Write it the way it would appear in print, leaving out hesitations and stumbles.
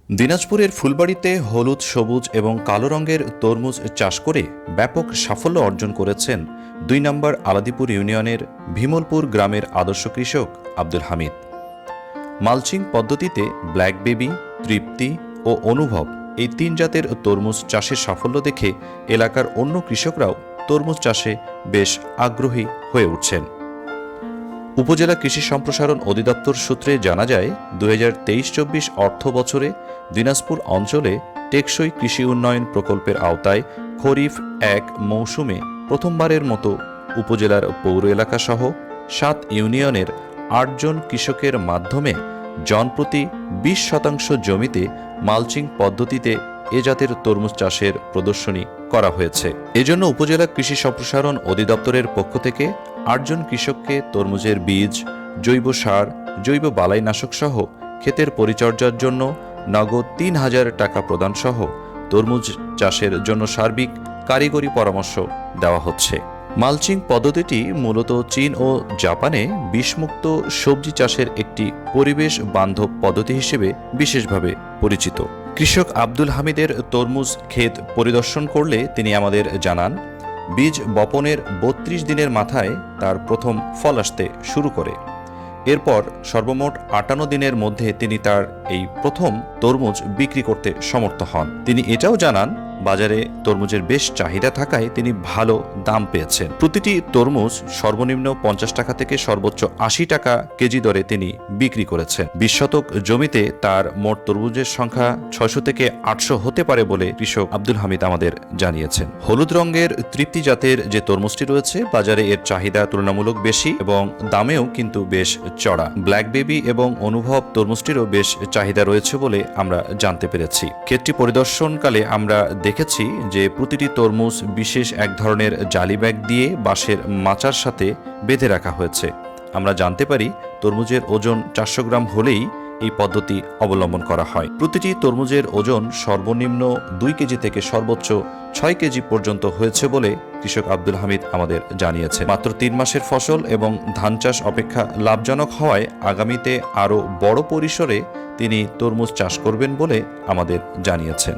দিনাজপুরের ফুলবাড়ীতে হলুদ, সবুজ এবং কালো রঙের তরমুজ চাষ করে ব্যাপক সাফল্য অর্জন করেছেন ২ নম্বর আলাদিপুর ইউনিয়নের ভীমলপুর গ্রামের আদর্শ কৃষক আব্দুল হামিদ। মালচিং পদ্ধতিতে ব্ল্যাক বেবি, তৃপ্তি ও অনুভব এই ৩ জাতের তরমুজ চাষের সাফল্য দেখে এলাকার অন্য কৃষকরাও তরমুজ চাষে বেশ আগ্রহী হয়ে উঠছেন। উপজেলা কৃষি সম্প্রসারণ অধিদপ্তর সূত্রে জানা যায়, ২০২৩-২৪ অর্থ বছরে দিনাজপুর অঞ্চলে টেকসই কৃষি উন্নয়ন প্রকল্পের আওতায় খরিফ ১ মৌসুমে প্রথমবারের মতো উপজেলার পৌর এলাকাসহ ৭ ইউনিয়নের ৮ জন কৃষকের মাধ্যমে জনপ্রতি ২০% জমিতে মালচিং পদ্ধতিতে এ জাতের তরমুজ চাষের প্রদর্শনী করা হয়েছে। এজন্য উপজেলা কৃষি সম্প্রসারণ অধিদপ্তরের পক্ষ থেকে ৮ জন কৃষককে তরমুজের বীজ, জৈব সার, জৈব বালাইনাশক সহ ক্ষেতের পরিচর্যার জন্য নগদ ৩,০০০ টাকা প্রদান সহ তরমুজ চাষের জন্য সার্বিক কারিগরি পরামর্শ দেওয়া হচ্ছে। মালচিং পদ্ধতিটি মূলত চীন ও জাপানে বিষমুক্ত সবজি চাষের একটি পরিবেশ বান্ধব পদ্ধতি হিসেবে বিশেষভাবে পরিচিত। কৃষক আব্দুল হামিদের তরমুজ ক্ষেত পরিদর্শন করলে তিনি আমাদের জানান, বীজ বপনের ৩২ দিনের মাথায় তার প্রথম ফল আসতে শুরু করে। এরপর সর্বমোট ৫৮ দিনের মধ্যে তিনি তার এই প্রথম তরমুজ বিক্রি করতে সমর্থ হন। তিনি এটাও জানান, বাজারে তরমুজের বেশ চাহিদা থাকায় তিনি ভালো দাম পেয়েছেন। প্রতিটি তরমুজ সর্বনিম্ন ৫০ টাকা থেকে সর্বোচ্চ ৮০ টাকা কেজি দরে তিনি বিক্রি করেছেন। ২০ শতক জমিতে তার মোট তরমুজের সংখ্যা ৬০০ থেকে ৮০০ হতে পারে বলে কৃষক আব্দুল হামিদ আমাদের জানিয়েছেন। হলুদ রঙের তৃপ্তি জাতের যে তরমুজটি রয়েছে, বাজারে এর চাহিদা তুলনামূলক বেশি এবং দামেও কিন্তু বেশ চড়া। ব্ল্যাক বেবি এবং অনুভব তরমুজটিরও বেশ চাহিদা রয়েছে বলে আমরা জানতে পেরেছি। ক্ষেতটি পরিদর্শনকালে আমরা দেখেছি যে প্রতিটি তরমুজ বিশেষ এক ধরনের জালি ব্যাগ দিয়ে বাঁশের মাচার সাথে বেঁধে রাখা হয়েছে। আমরা জানতে পারি তরমুজের ওজন ৪০০ গ্রাম হলেই এই পদ্ধতি অবলম্বন করা হয়। প্রতিটি তরমুজের ওজন সর্বনিম্ন ২ কেজি থেকে সর্বোচ্চ ৬ কেজি পর্যন্ত হয়েছে বলে কৃষক আব্দুল হামিদ আমাদের জানিয়েছে। মাত্র ৩ মাসের ফসল এবং ধান চাষ অপেক্ষা লাভজনক হওয়ায় আগামীতে আরও বড় পরিসরে তিনি তরমুজ চাষ করবেন বলে আমাদের জানিয়েছেন।